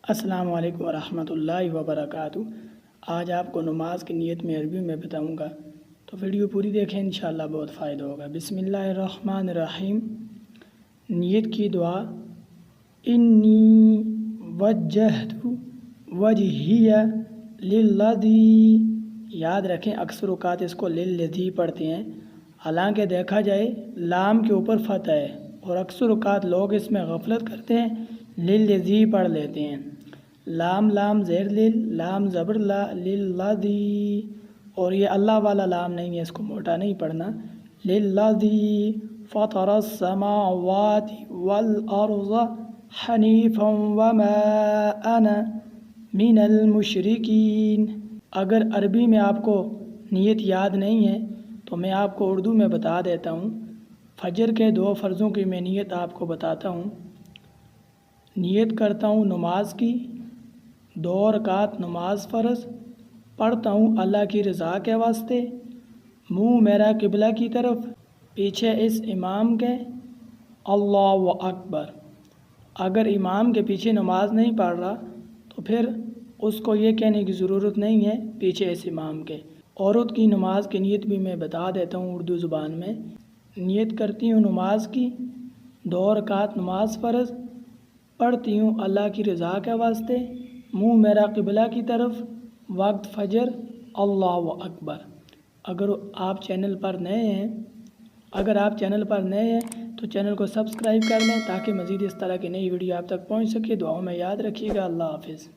السلام علیکم ورحمۃ اللہ وبرکاتہ۔ آج آپ کو نماز کی نیت میں عربی میں بتاؤں گا، تو ویڈیو پوری دیکھیں، انشاءاللہ بہت فائدہ ہوگا۔ بسم اللہ الرحمن الرحیم۔ نیت کی دعا، انی وجہت وجہی للذی، یاد رکھیں اکثر اوقات اس کو للذی پڑھتے ہیں، حالانکہ دیکھا جائے لام کے اوپر فتح ہے، اور اکثر اوقات لوگ اس میں غفلت کرتے ہیں، للذی پڑھ لیتے ہیں۔ لام زیر لل، لام زبر لا، للذی، اور یہ اللہ والا لام نہیں ہے، اس کو موٹا نہیں پڑھنا۔ للذی فطر السماوات والارض حنیفا وما انا من المشرکین۔ اگر عربی میں آپ کو نیت یاد نہیں ہے تو میں آپ کو اردو میں بتا دیتا ہوں۔ فجر کے 2 فرضوں کی میں نیت آپ کو بتاتا ہوں۔ نیت کرتا ہوں نماز کی، 2 رکعت نماز فرض پڑھتا ہوں اللہ کی رضا کے واسطے، منہ میرا قبلہ کی طرف، پیچھے اس امام کے، اللہ اکبر۔ اگر امام کے پیچھے نماز نہیں پڑھ رہا تو پھر اس کو یہ کہنے کی ضرورت نہیں ہے پیچھے اس امام کے۔ عورت کی نماز کی نیت بھی میں بتا دیتا ہوں اردو زبان میں۔ نیت کرتی ہوں نماز کی، 2 رکعت نماز فرض پڑھتی ہوں اللہ کی رضا کے واسطے، منہ میرا قبلہ کی طرف، وقت فجر، اللہ اکبر۔ اگر آپ چینل پر نئے ہیں تو چینل کو سبسکرائب کر لیں تاکہ مزید اس طرح کی نئی ویڈیو آپ تک پہنچ سکے۔ دعاؤں میں یاد رکھیے گا۔ اللہ حافظ۔